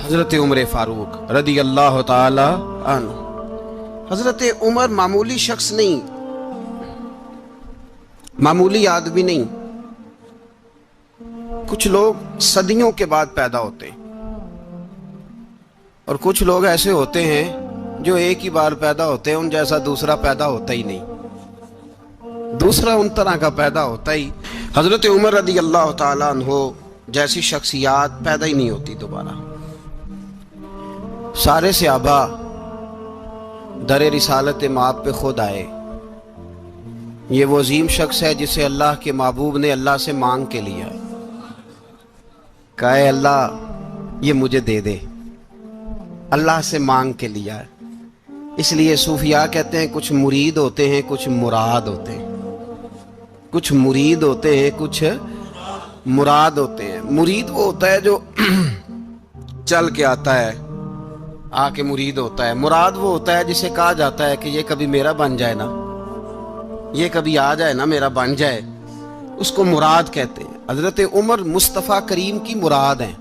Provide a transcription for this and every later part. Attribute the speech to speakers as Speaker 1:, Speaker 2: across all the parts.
Speaker 1: حضرت عمر فاروق رضی اللہ تعالی عنہ. حضرت عمر معمولی شخص نہیں، معمولی آدمی نہیں. کچھ لوگ صدیوں کے بعد پیدا ہوتے ہیں اور کچھ لوگ ایسے ہوتے ہیں جو ایک ہی بار پیدا ہوتے ہیں، ان جیسا دوسرا پیدا ہوتا ہی نہیں، دوسرا ان طرح کا پیدا ہوتا ہی. حضرت عمر رضی اللہ تعالیٰ عنہ جیسی شخصیات پیدا ہی نہیں ہوتی دوبارہ. سارے صحابہ در رسالت مآب پہ خود آئے. یہ وہ عظیم شخص ہے جسے اللہ کے محبوب نے اللہ سے مانگ کے لیا، کہا اے اللہ یہ مجھے دے دے. اللہ سے مانگ کے لیا ہے. اس لیے صوفیاء کہتے ہیں کچھ مرید ہوتے ہیں کچھ مراد ہوتے ہیں. کچھ مرید ہوتے ہیں کچھ مراد ہوتے ہیں. مرید وہ ہوتا ہے جو چل کے آتا ہے، آ کے مرید ہوتا ہے. مراد وہ ہوتا ہے جسے کہا جاتا ہے کہ یہ کبھی میرا بن جائے نا، یہ کبھی آ جائے نا، میرا بن جائے، اس کو مراد کہتے ہیں. حضرت عمر مصطفیٰ کریم کی مراد ہیں،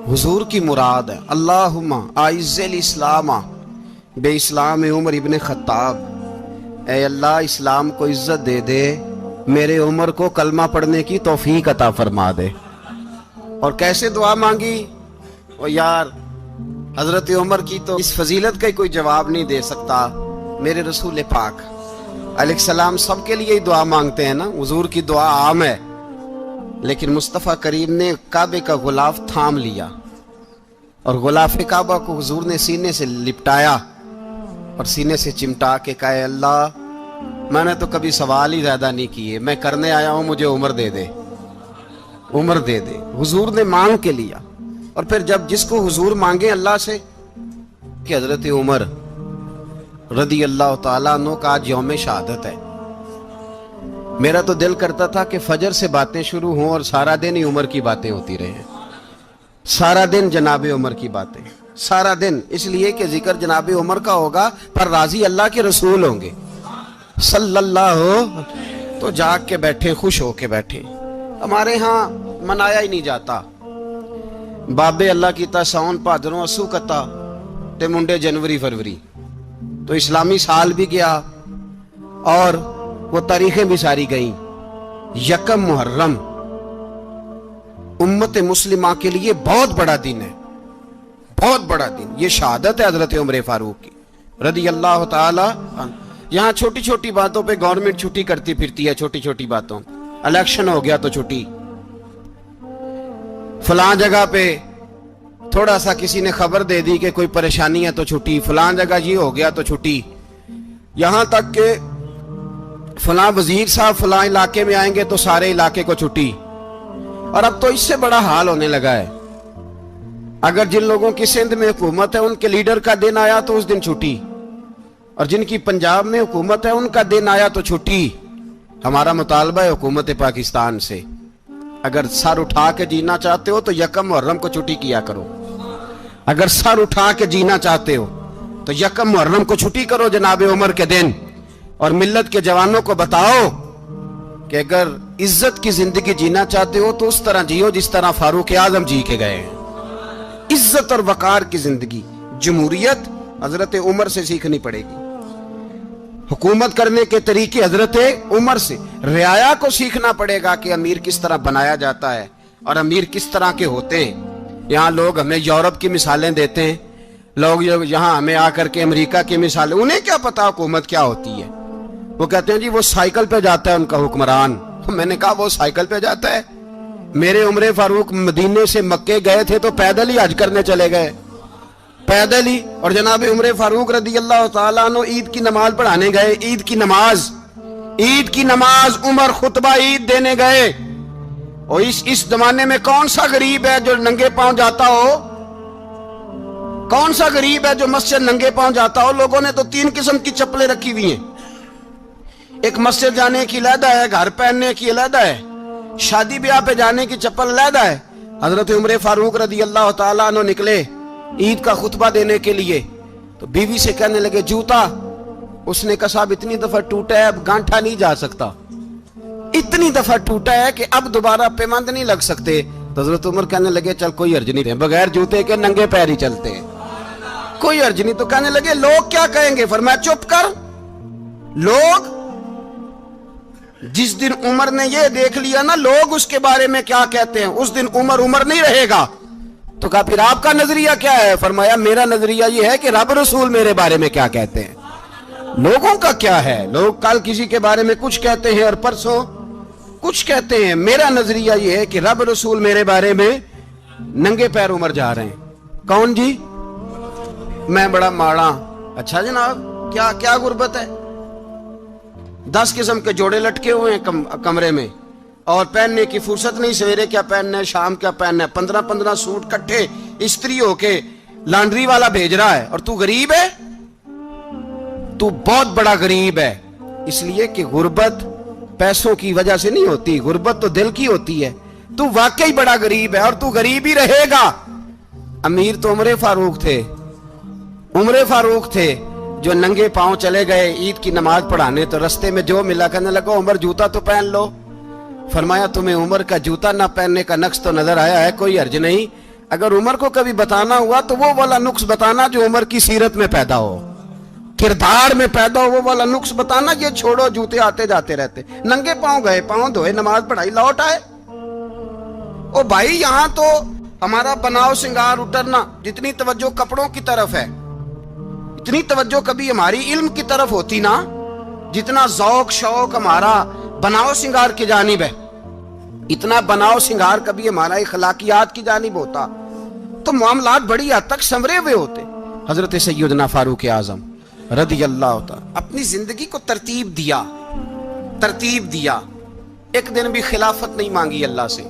Speaker 1: حضور کی مراد ہے. اللہم اعز الاسلام بے اسلام عمر ابن خطاب. اے اللہ اسلام کو عزت دے دے، میرے عمر کو کلمہ پڑھنے کی توفیق عطا فرما دے. اور کیسے دعا مانگی؟ او یار حضرت عمر کی تو اس فضیلت کا کوئی جواب نہیں دے سکتا. میرے رسول پاک علیہ السلام سب کے لیے ہی دعا مانگتے ہیں نا، حضور کی دعا عام ہے، لیکن مصطفیٰ کریم نے کعبے کا غلاف تھام لیا اور غلاف کعبہ کو حضور نے سینے سے لپٹایا اور سینے سے چمٹا کے کہا اے اللہ میں نے تو کبھی سوال ہی زیادہ نہیں کیے، میں کرنے آیا ہوں، مجھے عمر دے دے، عمر دے دے. حضور نے مانگ کے لیا. اور پھر جب جس کو حضور مانگے اللہ سے کہ حضرت عمر رضی اللہ تعالیٰ عنہ کا آج یوم شہادت ہے، میرا تو دل کرتا تھا کہ فجر سے باتیں شروع ہوں اور سارا دن ہی عمر کی باتیں ہوتی رہیں، سارا دن جناب عمر کی باتیں، سارا دن. اس لیے کہ ذکر جناب عمر کا ہوگا پر راضی اللہ کے رسول ہوں گے صلی اللہ، تو جاگ کے بیٹھے، خوش ہو کے بیٹھے. ہمارے ہاں منایا ہی نہیں جاتا. بابے اللہ کیتا ساؤن بھادروں اسو کتا تے منڈے جنوری فروری. تو اسلامی سال بھی گیا اور وہ تاریخیں بھی ساری گئیں. یکم محرم امت مسلمہ کے لیے بہت بڑا دن ہے، بہت بڑا دن. یہ شہادت ہے حضرت عمر فاروق کی رضی اللہ تعالی عنہ. یہاں چھوٹی چھوٹی باتوں پہ گورنمنٹ چھٹی کرتی پھرتی ہے، چھوٹی چھوٹی باتوں. الیکشن ہو گیا تو چھٹی، فلاں جگہ پہ تھوڑا سا کسی نے خبر دے دی کہ کوئی پریشانی ہے تو چھٹی، فلاں جگہ یہ ہو گیا تو چھٹی. یہاں تک کہ فلاں وزیر صاحب فلاں علاقے میں آئیں گے تو سارے علاقے کو چھٹی. اور اب تو اس سے بڑا حال ہونے لگا ہے، اگر جن لوگوں کی سندھ میں حکومت ہے ان کے لیڈر کا دن آیا تو اس دن چھٹی، اور جن کی پنجاب میں حکومت ہے ان کا دن آیا تو چھٹی. ہمارا مطالبہ ہے حکومت پاکستان سے، اگر سر اٹھا کے جینا چاہتے ہو تو یکم محرم کو چھٹی کیا کرو. اگر سر اٹھا کے جینا چاہتے ہو تو یکم محرم کو چھٹی کرو جناب عمر کے دن. اور ملت کے جوانوں کو بتاؤ کہ اگر عزت کی زندگی جینا چاہتے ہو تو اس طرح جیو جس طرح فاروق اعظم جی کے گئے ہیں. عزت اور وقار کی زندگی. جمہوریت حضرت عمر سے سیکھنی پڑے گی، حکومت کرنے کے طریقے حضرت عمر سے. رعایا کو سیکھنا پڑے گا کہ امیر کس طرح بنایا جاتا ہے اور امیر کس طرح کے ہوتے ہیں. یہاں لوگ ہمیں یورپ کی مثالیں دیتے ہیں، لوگ یہاں ہمیں آ کر کے امریکہ کی مثالیں، انہیں کیا پتا حکومت کیا ہوتی ہے. وہ کہتے ہیں جی وہ سائیکل پہ جاتا ہے ان کا حکمران. میں نے کہا وہ سائیکل پہ جاتا ہے؟ میرے عمر فاروق مدینے سے مکے گئے تھے تو پیدل ہی حج کرنے چلے گئے، پیدل ہی. اور جناب عمر فاروق رضی اللہ تعالیٰ عنہ عید کی نماز پڑھانے گئے. عید کی نماز عمر خطبہ عید دینے گئے. اور اس زمانے میں کون سا غریب ہے جو ننگے پاؤں جاتا ہو؟ کون سا غریب ہے جو مسجد ننگے پاؤں جاتا ہو؟ لوگوں نے تو 3 قسم کی چپلیں رکھی ہوئی ہیں. ایک مسجد جانے کی علیحدہ ہے، گھر پہننے کی علیحدہ ہے، شادی بیاہ پہ جانے کی چپل علیحدہ ہے. حضرت عمر فاروق رضی اللہ تعالیٰ عنہ نکلے عید کا خطبہ دینے کے لیے تو بیوی سے کہنے لگے جوتا. اس نے کہا صاحب اتنی دفعہ ٹوٹا ہے اب گانٹھا نہیں جا سکتا، اتنی دفعہ ٹوٹا ہے کہ اب دوبارہ پیمند نہیں لگ سکتے. تو حضرت عمر کہنے لگے چل کوئی حرج نہیں، بغیر جوتے کے ننگے پیر ہی چلتے ہیں، کوئی حرج نہیں۔ تو کہنے لگے لوگ کیا کہیں گے؟ فرمایا چپ کر، لوگ جس دن عمر نے یہ دیکھ لیا نا لوگ اس کے بارے میں کیا کہتے ہیں، اس دن عمر نہیں رہے گا۔ تو کہا پھر آپ کا نظریہ کیا ہے؟ فرمایا میرا نظریہ یہ ہے کہ رب رسول میرے بارے میں کیا کہتے ہیں، لوگوں کا کیا ہے؟ لوگ کل کسی کے بارے میں کچھ کہتے ہیں اور پرسوں کچھ کہتے ہیں، میرا نظریہ یہ ہے کہ رب رسول میرے بارے میں ننگے پیر عمر جا رہے ہیں۔ کون جی؟ میں بڑا ماڑا۔ اچھا جناب، کیا غربت ہے؟ 10 قسم کے جوڑے لٹکے ہوئے ہیں کمرے میں اور پہننے کی فرصت نہیں، سویرے کیا پہننا ہے، شام کیا پہننا ہے، 15 سوٹ کٹھے استری ہو کے لانڈری والا بھیج رہا ہے، اور تو غریب ہے، تو بہت بڑا غریب ہے۔ اس لیے کہ غربت پیسوں کی وجہ سے نہیں ہوتی، غربت تو دل کی ہوتی ہے۔ تو واقعی بڑا غریب ہے اور تو غریب ہی رہے گا۔ امیر تو عمر فاروق تھے جو ننگے پاؤں چلے گئے عید کی نماز پڑھانے، تو رستے میں جو ملا کہنے لگا عمر جوتا تو پہن لو۔ فرمایا تمہیں عمر کا جوتا نہ پہننے کا نقص تو نظر آیا ہے، کوئی حرج نہیں، اگر عمر کو کبھی بتانا ہوا تو وہ والا نقص بتانا جو عمر کی سیرت میں پیدا ہو، کردار میں پیدا ہو، وہ والا نقص بتانا، یہ چھوڑو جوتے آتے جاتے رہتے۔ ننگے پاؤں گئے، پاؤں دھوئے، نماز پڑھائی، لوٹ آئے۔ او بھائی یہاں تو ہمارا بناؤ سنگار اترنا، جتنی توجہ کپڑوں کی طرف ہے اتنی توجہ کبھی ہماری علم کی طرف ہوتی نا، جتنا ذوق شوق ہمارا بناؤ سنگار کی جانب ہے، اتنا بناؤ سنگار کبھی ہمارا اخلاقیات کی جانب ہوتا تو معاملات بڑی حد تک سنورے ہوئے ہوتے۔ حضرت سیدنا فاروق اعظم رضی اللہ تعالی اپنی زندگی کو ترتیب دیا، ایک دن بھی خلافت نہیں مانگی اللہ سے۔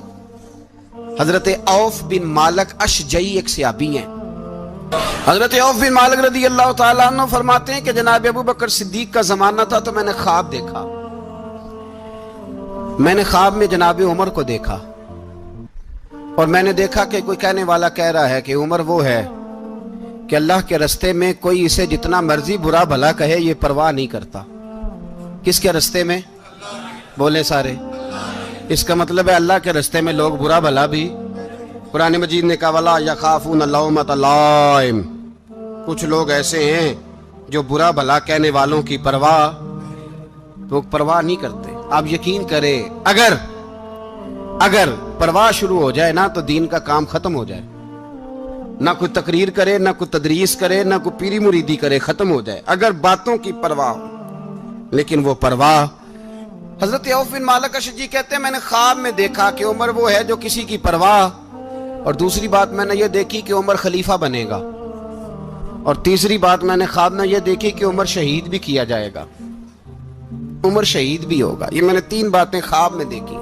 Speaker 1: حضرت عوف بن مالک اشجعی ایک صحابی ہیں، حضرت عوف بن مالک رضی اللہ تعالیٰ عنہ فرماتے ہیں کہ جناب ابو بکر صدیق کا زمانہ تھا تو میں نے خواب دیکھا، میں نے خواب میں جناب عمر کو دیکھا، اور میں نے دیکھا کہ کوئی کہنے والا کہہ رہا ہے کہ عمر وہ ہے کہ اللہ کے رستے میں کوئی اسے جتنا مرضی برا بھلا کہے یہ پرواہ نہیں کرتا۔ کس کے رستے میں؟ بولے سارے۔ اس کا مطلب ہے اللہ کے رستے میں لوگ برا بھلا بھی، قرآن مجید نے کہا وَلَا يَخَافُونَ لَوْمَةَ لَائِمٍ، کچھ لوگ ایسے ہیں جو برا بھلا کہنے والوں کی پرواہ نہیں کرتے۔ آپ یقین کریں اگر پرواہ شروع ہو جائے نا تو دین کا کام ختم ہو جائے، نہ کوئی تقریر کرے، نہ کوئی تدریس کرے، نہ کوئی پیری مریدی کرے، ختم ہو جائے اگر باتوں کی پرواہ ہو۔ لیکن وہ پرواہ، حضرت عوف بن مالک اشجعی کہتے ہیں میں نے خواب میں دیکھا کہ عمر وہ ہے جو کسی کی پرواہ، اور دوسری بات میں نے یہ دیکھی کہ عمر خلیفہ بنے گا، اور تیسری بات میں نے خواب میں یہ دیکھی کہ عمر شہید بھی کیا جائے گا، عمر شہید بھی ہوگا۔ یہ میں نے 3 باتیں خواب میں دیکھی۔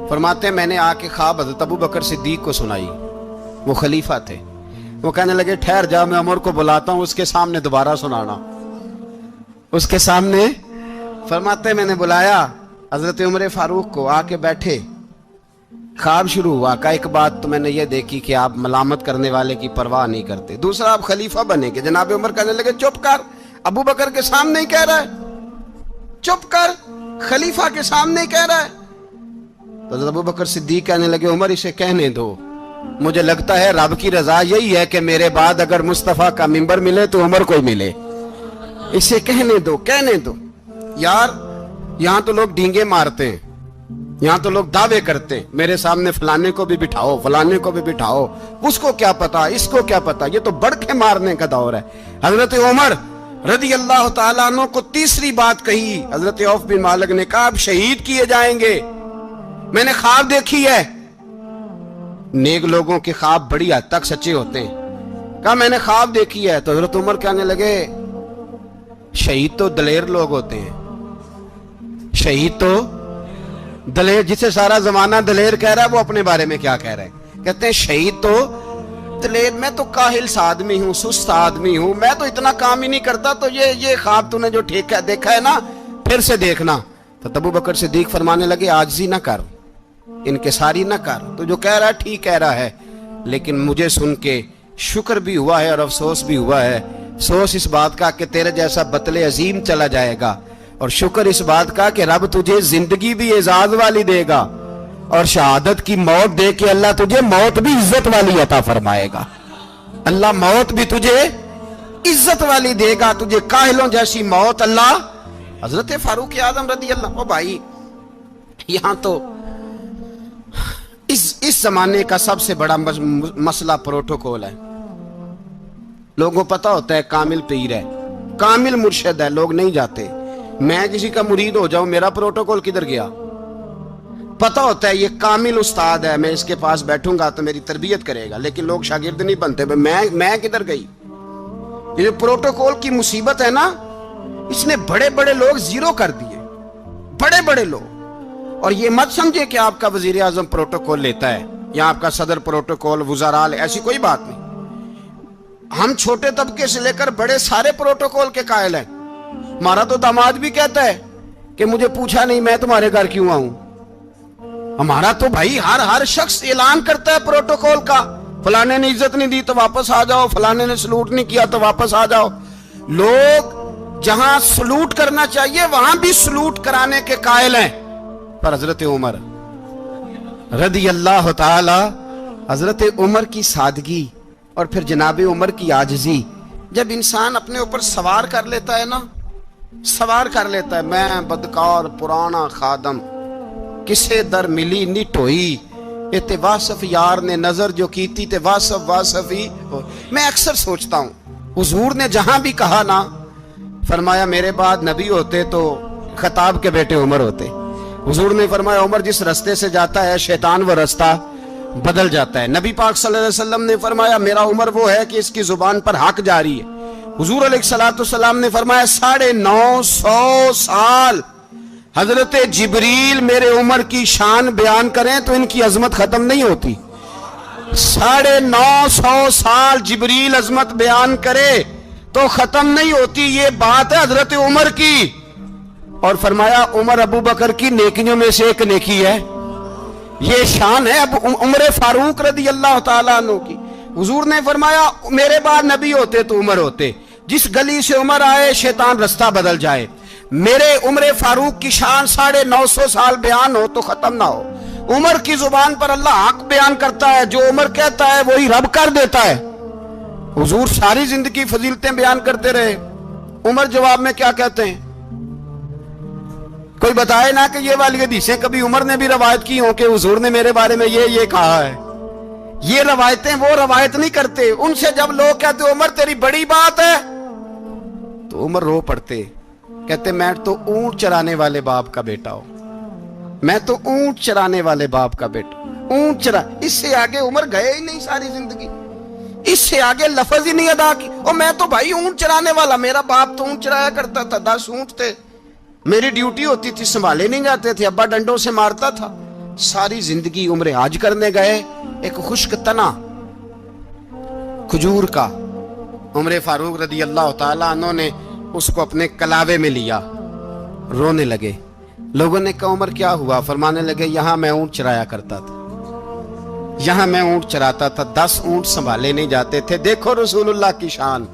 Speaker 1: فرماتے ہیں میں نے آ کے خواب حضرت ابو بکر صدیق کو سنائی، وہ خلیفہ تھے۔ وہ کہنے لگے ٹھہر جا، میں عمر کو بلاتا ہوں، اس کے سامنے دوبارہ سنانا، اس کے سامنے۔ فرماتے ہیں میں نے بلایا حضرت عمر فاروق کو، آ کے بیٹھے، خواب شروع ہوا۔ کہ ایک بات تو میں نے یہ دیکھی کہ آپ ملامت کرنے والے کی پرواہ نہیں کرتے، دوسرا آپ خلیفہ بنے گے۔ جناب عمر کہنے لگے چپ کر، ابو بکر کے سامنے ہی کہہ رہا ہے، چپ کر، خلیفہ کے سامنے ہی کہہ رہا ہے۔ تو حضرت ابو بکر صدیق کہنے لگے عمر اسے کہنے دو، مجھے لگتا ہے رب کی رضا یہی ہے کہ میرے بعد اگر مصطفیٰ کا منبر ملے تو عمر کو ہی ملے، اسے کہنے دو۔ یار یہاں تو لوگ ڈینگے مارتے ہیں، یہاں تو لوگ دعوے کرتے ہیں میرے سامنے فلانے کو بھی بٹھاؤ، فلانے کو بھی بٹھاؤ، اس کو کیا پتا، اس کو کیا پتا، یہ تو بڑکے مارنے کا دور ہے۔ حضرت عمر رضی اللہ تعالیٰ عنہ کو تیسری بات کہی، حضرت عوف بن مالک نے کہا آپ شہید کیے جائیں گے، میں نے خواب دیکھی ہے۔ نیک لوگوں کے خواب بڑی حد تک سچے ہوتے ہیں۔ کہا میں نے خواب دیکھی ہے۔ تو حضرت عمر کہنے لگے شہید تو دلیر لوگ ہوتے ہیں، شہید تو دلیر، جسے سارا زمانہ دلیر کہہ رہا ہے وہ اپنے بارے میں کیا کہہ رہے ہیں؟ کہتے ہیں شہید تو دلیر، میں تو کاہل سا آدمی ہوں، سست آدمی ہوں، میں تو اتنا کام ہی نہیں کرتا، تو یہ خواب تو نے جو دیکھا ہے نا پھر سے دیکھنا۔ تو ابو بکر صدیق فرمانے لگے عاجزی نہ کر، انکساری نہ کر، تو جو کہہ رہا ہے ٹھیک کہہ رہا ہے، لیکن مجھے سن کے شکر بھی ہوا ہے اور افسوس بھی ہوا ہے۔ افسوس اس بات کا کہ تیرے جیسا بطل عظیم چلا جائے گا، اور شکر اس بات کا کہ رب تجھے زندگی بھی اعزاز والی دے گا، اور شہادت کی موت دے کے اللہ تجھے موت بھی عزت والی عطا فرمائے گا. اللہ موت بھی تجھے عزت والی دے گا, تجھے کاہلوں جیسی موت اللہ. حضرت فاروق اعظم رضی اللہ. بھائی یہاں تو اس زمانے کا سب سے بڑا مسئلہ پروٹوکول ہے. لوگوں پتہ ہوتا ہے کامل پیر ہے, کامل مرشد ہے, لوگ نہیں جاتے. میں کسی کا مرید ہو جاؤں, میرا پروٹوکول کدھر گیا؟ پتہ ہوتا ہے یہ کامل استاد ہے, میں اس کے پاس بیٹھوں گا تو میری تربیت کرے گا, لیکن لوگ شاگرد نہیں بنتے. میں کدھر گئی؟ یہ پروٹوکول کی مصیبت ہے نا, اس نے بڑے بڑے لوگ زیرو کر دیے, بڑے بڑے لوگ. اور یہ مت سمجھے کہ آپ کا وزیر اعظم پروٹوکول لیتا ہے یا آپ کا صدر پروٹوکول, وزراء, ایسی کوئی بات نہیں. ہم چھوٹے طبقے سے لے کر بڑے سارے پروٹوکول کے قائل ہیں. ہمارا تو داماد بھی کہتا ہے کہ مجھے پوچھا نہیں میں تمہارے گھر کیوں آؤں. ہمارا تو بھائی ہر شخص اعلان کرتا ہے پروٹوکول کا, فلانے نے عزت نہیں دی تو واپس آ جاؤ, فلانے نے سلوٹ نہیں کیا تو واپس آ جاؤ. لوگ جہاں سلوٹ کرنا چاہیے وہاں بھی سلوٹ کرانے کے قائل ہیں. پر حضرت عمر رضی اللہ تعالی, حضرت عمر کی سادگی اور پھر جناب عمر کی عاجزی, جب انسان اپنے اوپر سوار کر لیتا ہے نا, سوار کر لیتا ہے, میں بدکار پرانا خادم کسے در ملی نٹ ہوئی, تے واصف یار نے نظر جو کی تھی تے واصف ہی. میں اکثر سوچتا ہوں حضور نے جہاں بھی کہا نا, فرمایا میرے بعد نبی ہوتے تو خطاب کے بیٹے عمر ہوتے. حضور نے فرمایا عمر جس رستے سے جاتا ہے شیطان وہ رستہ بدل جاتا ہے. نبی پاک صلی اللہ علیہ وسلم نے فرمایا میرا عمر وہ ہے کہ اس کی زبان پر حق جاری ہے. حضور علیہ السلام نے فرمایا 950 سال حضرت جبریل میرے عمر کی شان بیان کریں تو ان کی عظمت ختم نہیں ہوتی. 950 سال جبریل عظمت بیان کرے تو ختم نہیں ہوتی. یہ بات ہے حضرت عمر کی. اور فرمایا عمر ابو بکر کی نیکیوں میں سے ایک نیکی ہے, یہ شان ہے اب عمر فاروق رضی اللہ تعالیٰ عنہ کی. حضور نے فرمایا میرے بعد نبی ہوتے تو عمر ہوتے, جس گلی سے عمر آئے شیطان رستہ بدل جائے. میرے عمر فاروق کی شان 950 سال بیان ہو تو ختم نہ ہو. عمر کی زبان پر اللہ حق بیان کرتا ہے, جو عمر کہتا ہے وہی رب کر دیتا ہے. حضور ساری زندگی فضیلتیں بیان کرتے رہے, عمر جواب میں کیا کہتے ہیں؟ کوئی بتائے نا کہ یہ والی حدیثیں کبھی عمر نے بھی روایت کی ہوں کہ حضور نے میرے بارے میں یہ کہا ہے. یہ روایتیں وہ روایت نہیں کرتے. ان سے جب لوگ کہتے عمر تیری بڑی بات ہے تو عمر رو پڑتے, کہتے میں تو اونٹ چرانے والے باپ کا بیٹا ہوں, میں تو اونٹ چرانے والے باپ کا بیٹا, اونٹ چرا. اس سے آگے عمر گئے ہی نہیں ساری زندگی, اس سے آگے لفظ ہی نہیں ادا کی. اور میں تو بھائی اونٹ چرانے والا, میرا باپ تو اونٹ چرایا کرتا تھا, 10 اونٹ تھے, میری ڈیوٹی ہوتی تھی, سنبھالے نہیں جاتے تھے, ابا ڈنڈوں سے مارتا تھا. ساری زندگی عمر حج کرنے گئے, ایک خشک تنا کھجور کا عمر فاروق رضی اللہ تعالیٰ عنہ نے اس کو اپنے کلاوے میں لیا, رونے لگے. لوگوں نے کہا عمر کیا ہوا؟ فرمانے لگے یہاں میں اونٹ چرایا کرتا تھا, یہاں میں اونٹ چراتا تھا, 10 اونٹ سنبھالے نہیں جاتے تھے. دیکھو رسول اللہ کی شان,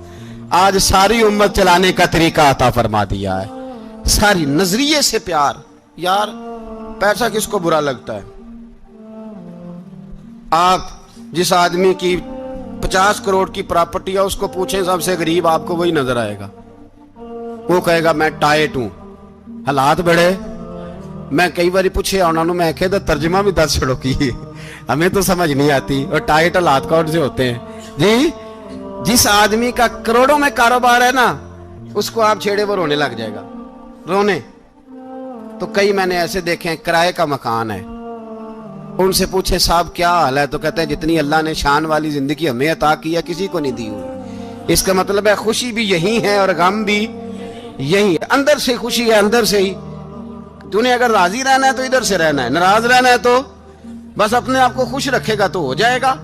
Speaker 1: آج ساری امت چلانے کا طریقہ عطا فرما دیا ہے. ساری نظریے سے پیار. یار پیسہ کس کو برا لگتا ہے؟ آپ جس آدمی کی 50 کروڑ کی پراپرٹی ہے اس کو پوچھیں سب سے غریب, آپ کو وہی نظر آئے گا. وہ کہے گا میں ٹائٹ ہوں, حالات بڑے. میں کئی باری پوچھے انہوں نے, میں کہتا ترجمہ بھی 10 چھڑوں کی, ہمیں تو سمجھ نہیں آتی. اور ٹائٹ حالات کون سے ہوتے ہیں جی؟ جس آدمی کا کروڑوں میں کاروبار ہے نا, اس کو آپ چھیڑے وہ رونے لگ جائے گا, رونے. تو کئی میں نے ایسے دیکھے ہیں کرائے کا مکان ہے, ان سے پوچھے صاحب کیا حال ہے, تو کہتے ہیں جتنی اللہ نے شان والی زندگی ہمیں عطا کی ہے کسی کو نہیں دی ہوئی. اس کا مطلب ہے خوشی بھی یہی ہے اور غم بھی یہی ہے. اندر سے خوشی ہے, اندر سے ہی. تو نے اگر راضی رہنا ہے تو ادھر سے رہنا ہے, ناراض رہنا ہے تو بس اپنے آپ کو خوش رکھے گا تو ہو جائے گا.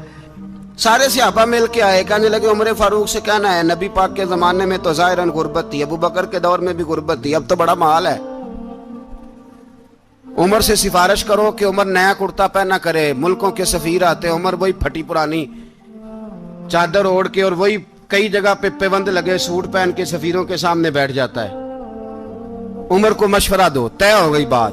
Speaker 1: سارے صحابہ مل کے آئے, کہنے لگے عمر فاروق سے کہنا ہے نبی پاک کے زمانے میں تو ظاہراً غربت تھی, ابو بکر کے دور میں بھی غربت تھی, اب تو بڑا محال ہے. عمر سے سفارش کرو کہ عمر نیا کرتا پہنا کرے. ملکوں کے سفیر آتے, عمر وہی پھٹی پرانی چادر اوڑھ کے اور وہی کئی جگہ پہ پیوند لگے سوٹ پہن کے سفیروں کے سامنے بیٹھ جاتا ہے. عمر کو مشورہ دو, طے ہو گئی بات.